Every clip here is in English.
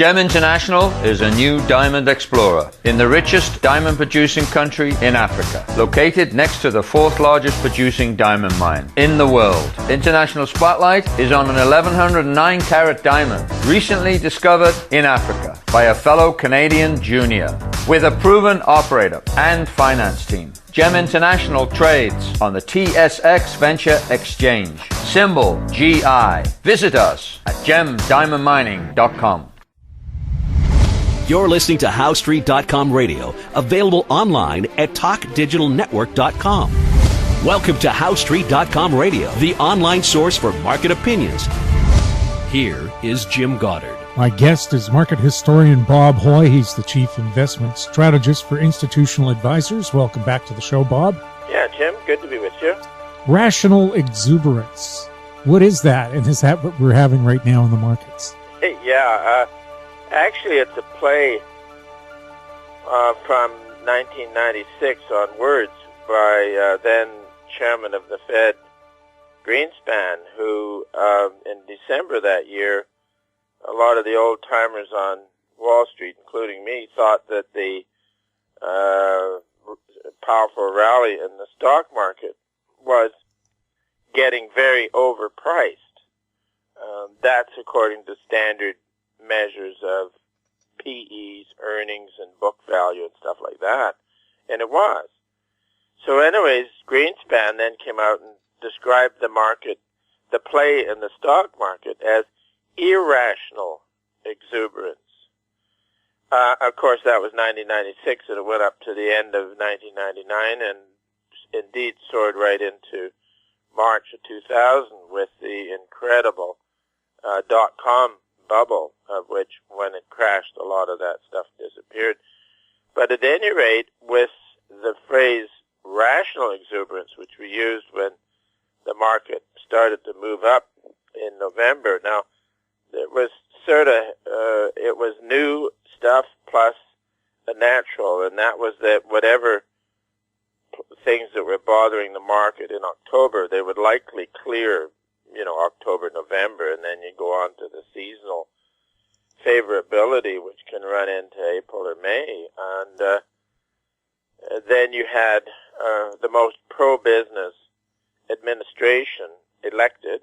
Gem International is a new diamond explorer in the richest diamond-producing country in Africa, located next to the fourth largest producing diamond mine in the world. International Spotlight is on an 1109-carat diamond recently discovered in Africa by a fellow Canadian junior with a proven operator and finance team. Gem International trades on the TSX Venture Exchange, symbol GI. Visit us at gemdiamondmining.com. You're listening to HowStreet.com radio, available online at TalkDigitalNetwork.com. Welcome to HowStreet.com radio, the online source for market opinions. Here is Jim Goddard. My guest is market historian Bob Hoye. He's the chief investment strategist for Institutional Advisors. Welcome back to the show, Bob. Yeah, Jim, good to be with you. Rational exuberance. What is that, and is that what we're having right now in the markets? Actually, it's a play from 1996 onwards by then chairman of the Fed, Greenspan, who in December that year, a lot of the old-timers on Wall Street, including me, thought that the powerful rally in the stock market was getting very overpriced. That's according to standard measures of PEs, earnings, and book value and stuff like that. And it was. So anyways, Greenspan then came out and described the market, the play in the stock market, as irrational exuberance. Of course, that was 1996, and it went up to the end of 1999 and indeed soared right into March of 2000 with the incredible dot-com bubble, of which, when it crashed, a lot of that stuff disappeared. But at any rate, with the phrase rational exuberance, which we used when the market started to move up in November, now, it was it was new stuff plus a natural, and that was that whatever things that were bothering the market in October, they would likely clear, October, November, and then you go on to the seasonal favorability, which can run into April or May. And then you had the most pro-business administration elected,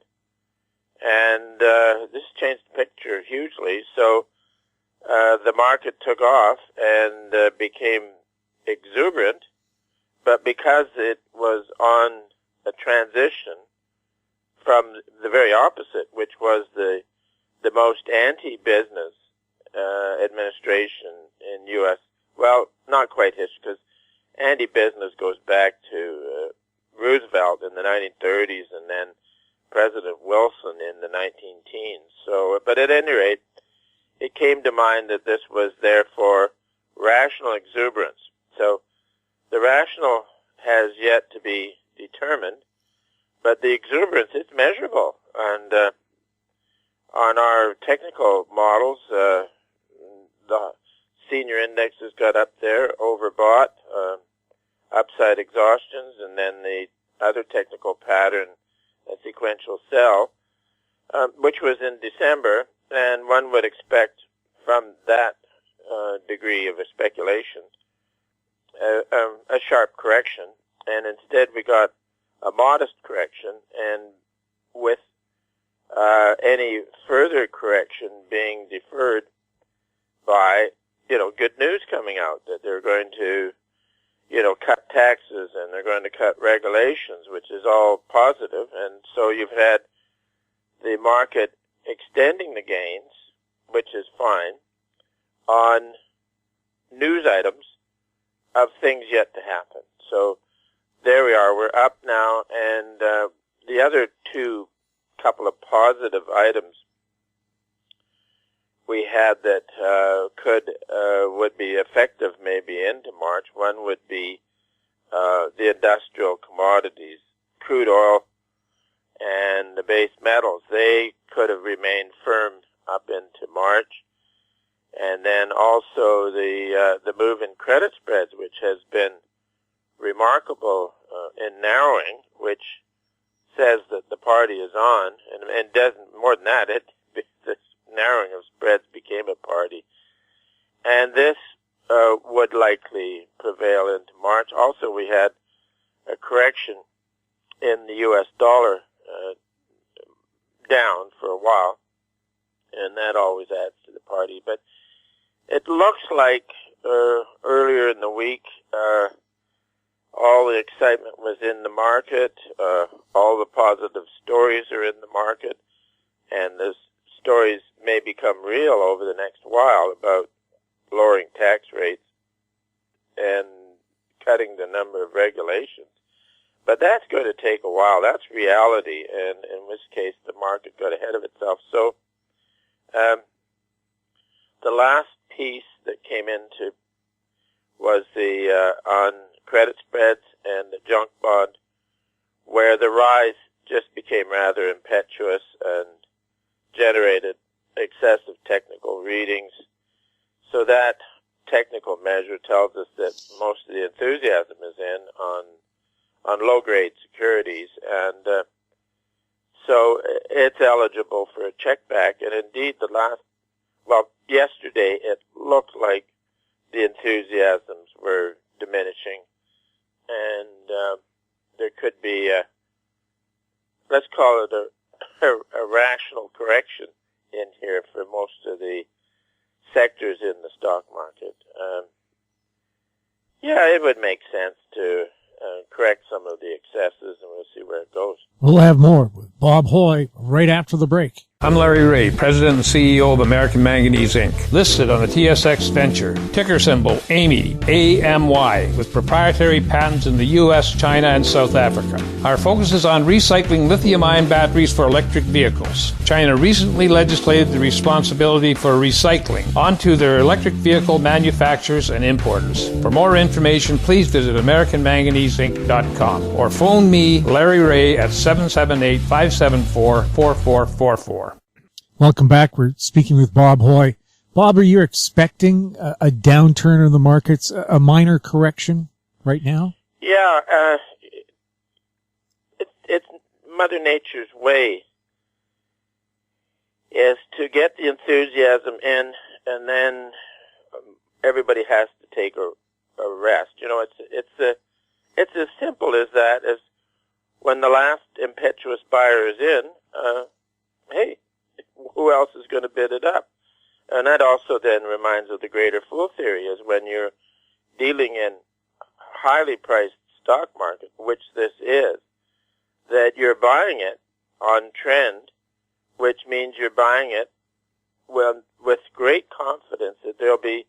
and this changed the picture hugely. So the market took off and became exuberant, but because it was on a transition from the very opposite, which was the most anti-business administration in U.S., well, not quite history, because anti-business goes back to Roosevelt in the 1930s and then President Wilson in the 19-teens. So, but at any rate, it came to mind that this was therefore rational exuberance. So the rational has yet to be determined, but the exuberance is measurable. And on our technical models, the senior indexes got up there, overbought, upside exhaustions, and then the other technical pattern, a sequential sell, which was in December, and one would expect from that degree of a speculation a sharp correction, and instead we got a modest correction, and with any further correction being deferred by, good news coming out that they're going to, cut taxes and they're going to cut regulations, which is all positive. And so you've had the market extending the gains, which is fine, on news items of things yet to happen. So there we are. We're up now, and the other couple of positive items we had that would be effective maybe into March. One would be the industrial commodities, crude oil, and the base metals. They could have remained firm up into March. And then also the move in credit spreads, which has been remarkable in narrowing, which says that the party is on, and doesn't more than that. The narrowing of spreads became a party And this would likely prevail into March. Also, we had a correction in the U.S. dollar down for a while, and that always adds to the party. But it looks like earlier in the week, all the excitement was in the market, all the positive stories are in the market, and the stories may become real over the next while about lowering tax rates and cutting the number of regulations. But that's going to take a while. That's reality, and in this case, the market got ahead of itself. So the last piece that came into was the on credit spreads and the junk bond, where the rise just became rather impetuous and generated excessive technical readings. So that technical measure tells us that most of the enthusiasm is in on low-grade securities, and so it's eligible for a check back. And indeed, yesterday it looked like the enthusiasms were diminishing, and there could be let's call it a rational correction in here for most of the sectors in the stock market. It would make sense to correct some of the excesses, and we'll see where it goes. We'll have more with Bob Hoye right after the break. I'm Larry Ray, President and CEO of American Manganese, Inc., listed on the TSX Venture, ticker symbol AMY, A-M-Y, with proprietary patents in the U.S., China, and South Africa. Our focus is on recycling lithium-ion batteries for electric vehicles. China recently legislated the responsibility for recycling onto their electric vehicle manufacturers and importers. For more information, please visit AmericanManganeseInc.com or phone me, Larry Ray, at 778-574-4444. Welcome back. We're speaking with Bob Hoye. Bob, are you expecting a downturn in the markets, a minor correction right now? Yeah, it's Mother Nature's way is to get the enthusiasm in, and then everybody has to take a rest. You know, it's as simple as that. As when the last impetuous buyer is in, hey, who else is going to bid it up? And that also then reminds of the greater fool theory, is when you're dealing in highly priced stock market, which this is, that you're buying it on trend, which means you're buying it with great confidence that there'll be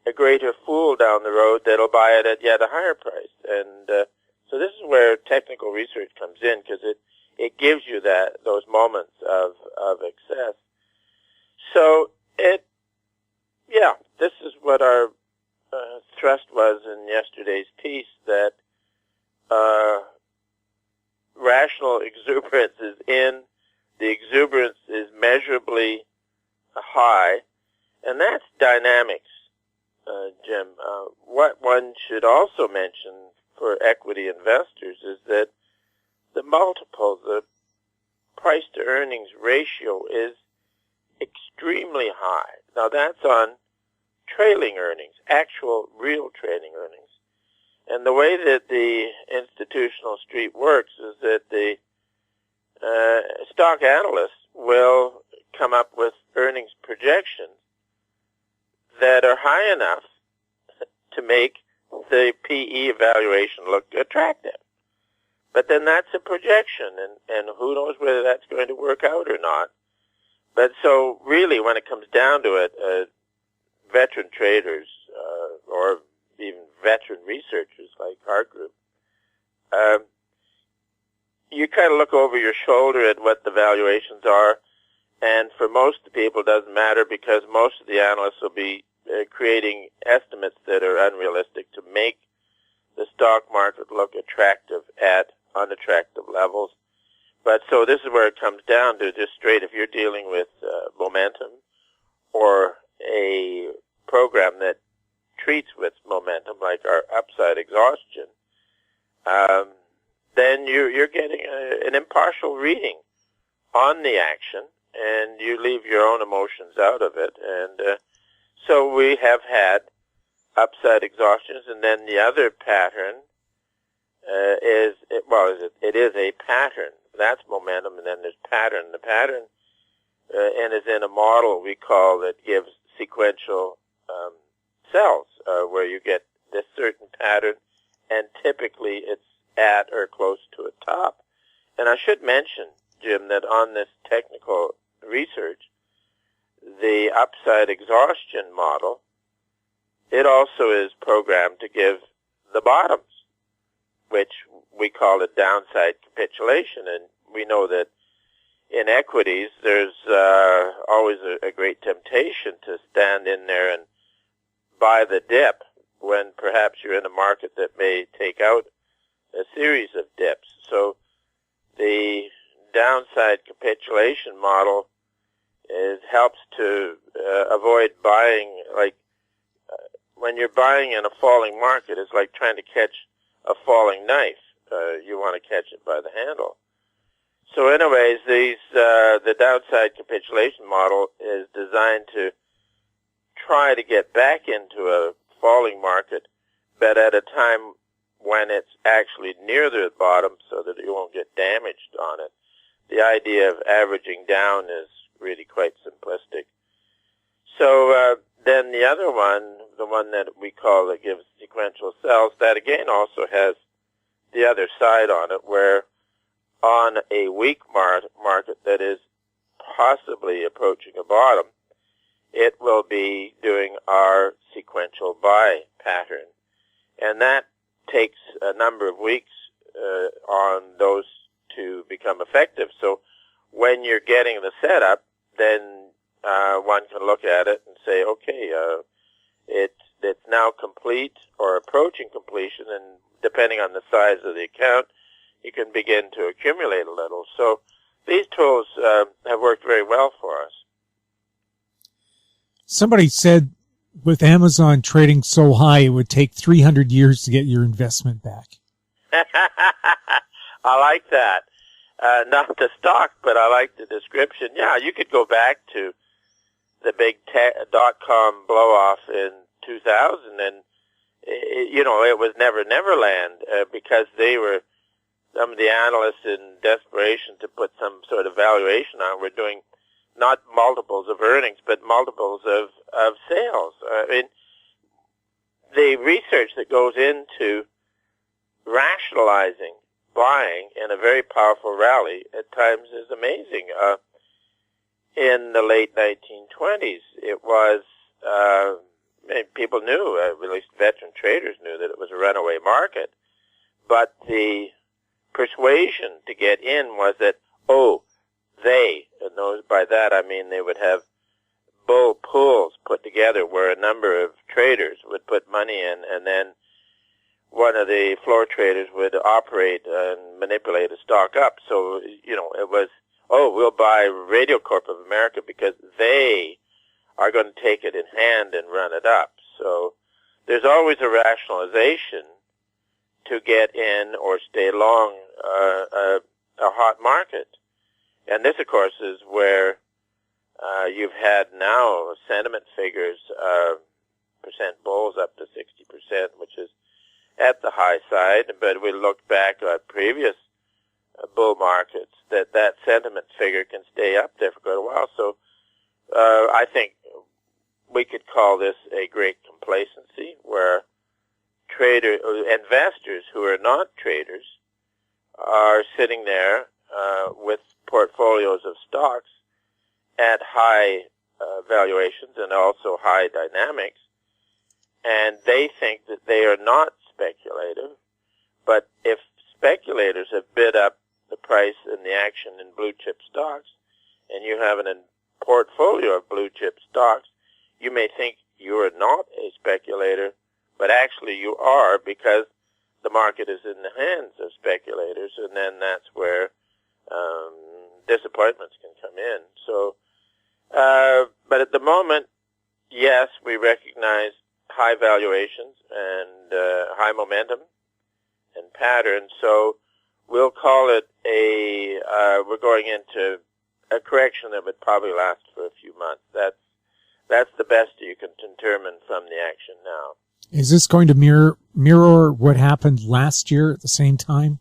a greater fool down the road that'll buy it at yet a higher price. And so this is where technical research comes in, because it gives you those moments of excess. So this is what our thrust was in yesterday's piece, that rational exuberance is in, the exuberance is measurably high, and that's dynamics, Jim. What one should also mention for equity investors is that the multiple, the price-to-earnings ratio is extremely high. Now, that's on trailing earnings, actual real trailing earnings. And the way that the institutional street works is that the stock analysts will come up with earnings projections that are high enough to make the PE evaluation look attractive. But then that's a projection, and who knows whether that's going to work out or not. But so really, when it comes down to it, veteran traders or even veteran researchers like our group, you kind of look over your shoulder at what the valuations are, and for most of the people it doesn't matter, because most of the analysts will be creating estimates that are unrealistic to make the stock market look attractive at unattractive levels. But so this is where it comes down to just straight, if you're dealing with momentum or a program that treats with momentum, like our upside exhaustion, then you're getting an impartial reading on the action, and you leave your own emotions out of it. And so we have had upside exhaustions, and then the other pattern it is a pattern. That's momentum, and then there's pattern. The pattern and is in a model we call that gives sequential cells, where you get this certain pattern, and typically it's at or close to a top. And I should mention, Jim, that on this technical research, the upside exhaustion model, it also is programmed to give the bottoms, which we call a downside capitulation. And we know that in equities, there's always a great temptation to stand in there and buy the dip when perhaps you're in a market that may take out a series of dips. So the downside capitulation model helps to avoid buying, when you're buying in a falling market, it's like trying to catch a falling knife. You want to catch it by the handle. So anyways, the downside capitulation model is designed to try to get back into a falling market, but at a time when it's actually near the bottom so that you won't get damaged on it. The idea of averaging down is really quite simplistic. So then the other one, the one that we call that gives sequential cells, that again also has the other side on it, where on a weak market that is possibly approaching a bottom, it will be doing our sequential buy pattern. And that takes a number of weeks on those to become effective. So when you're getting the setup, then one can look at it and say, okay, it's now complete or approaching completion, and depending on the size of the account, you can begin to accumulate a little. So these tools have worked very well for us. Somebody said with Amazon trading so high, it would take 300 years to get your investment back. I like that. Not the stock, but I like the description. Yeah, you could go back to the big dot-com blow-off in 2000, and it was Neverland, because some of the analysts in desperation to put some sort of valuation on were doing not multiples of earnings, but multiples of sales. I mean, the research that goes into rationalizing buying in a very powerful rally at times is amazing. In the late 1920s, it was, people knew, at least veteran traders knew, that it was a runaway market. But the persuasion to get in was that, by that I mean they would have bull pools put together where a number of traders would put money in, and then one of the floor traders would operate and manipulate a stock up. So, it was, we'll buy Radio Corp of America because they are going to take it in hand and run it up. So there's always a rationalization to get in or stay long a hot market. And this, of course, is where you've had now sentiment figures, percent bulls up to 60%, which is at the high side. But we look back at previous bull markets, that sentiment figure can stay up there for quite a while. So I think we could call this a great complacency, where investors who are not traders are sitting there with portfolios of stocks at high valuations and also high dynamics, and they think that they are not speculative. But if speculators have bid up the price and the action in blue chip stocks, and you have a portfolio of blue chip stocks, you may think you are not a speculator, but actually you are, because the market is in the hands of speculators, and then that's where disappointments can come in. So, but at the moment, yes, we recognize high valuations and high momentum and pattern. So we'll call it we're going into a correction that would probably last for a few months. that's the best you can determine from the action now. Is this going to mirror what happened last year at the same time?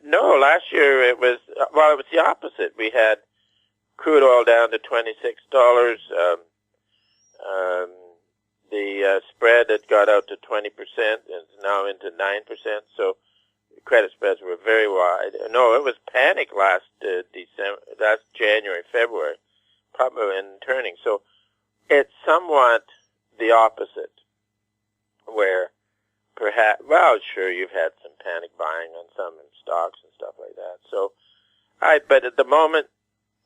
No, last year it was the opposite. We had crude oil down to $26. The spread had got out to 20%, and it's now into 9%. So credit spreads were very wide. No, it was panic last January, February, probably in turning. So it's somewhat the opposite, where perhaps, well, sure, you've had some panic buying on some stocks and stuff like that. So, but at the moment,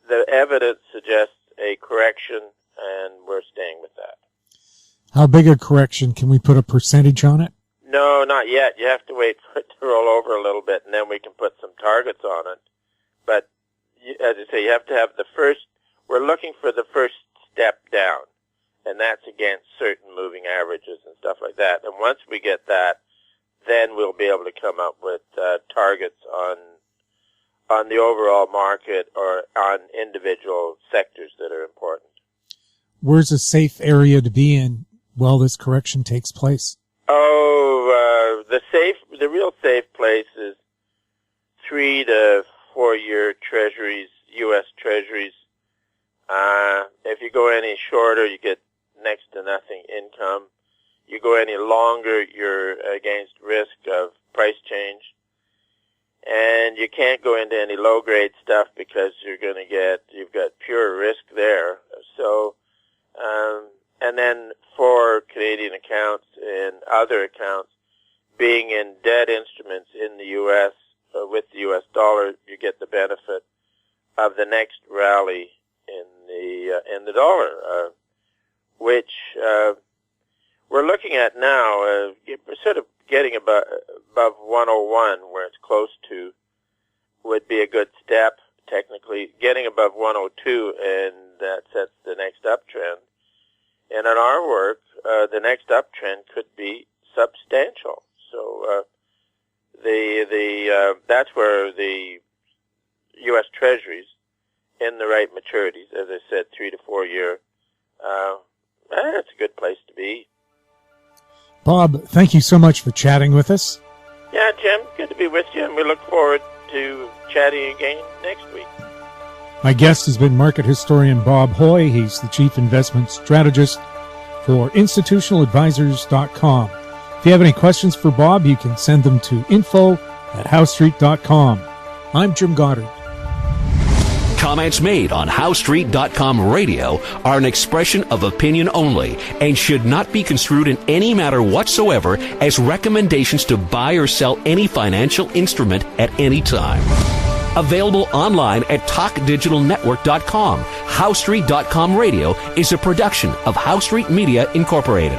the evidence suggests a correction, and we're staying with that. How big a correction? Can we put a percentage on it? No, not yet. You have to wait for it to roll over a little bit, and then we can put some targets on it. But, as I say, you have to have we're looking for the first step down, and that's against certain moving averages and stuff like that. And once we get that, then we'll be able to come up with targets on the overall market or on individual sectors that are important. Where's a safe area to be in while this correction takes place? The real safe place is 3 to 4 year Treasuries, U.S. Treasuries. If you go any shorter, you get next to nothing income. You go any longer, you're against risk of price change. And you can't go into any low-grade stuff because you've got pure risk there. So, and then for Canadian accounts and other accounts, being in debt instruments in the U.S., with the U.S. dollar, you get the benefit of the next rally in the dollar, which we're looking at now. We're sort of getting above 101, where it's close to, would be a good step, technically. Getting above 102, and that sets the next uptrend. And in our work, the next uptrend could be substantial. So that's where the U.S. Treasuries in the right maturities, as I said, 3 to 4 year, that's a good place to be. Bob, thank you so much for chatting with us. Yeah, Jim, good to be with you, and we look forward to chatting again next week. My guest has been market historian Bob Hoye. He's the chief investment strategist for institutionaladvisors.com. If you have any questions for Bob, you can send them to info@howstreet.com. I'm Jim Goddard. Comments made on HowStreet.com radio are an expression of opinion only and should not be construed in any matter whatsoever as recommendations to buy or sell any financial instrument at any time. Available online at TalkDigitalNetwork.com. HowStreet.com radio is a production of HowStreet Media Incorporated.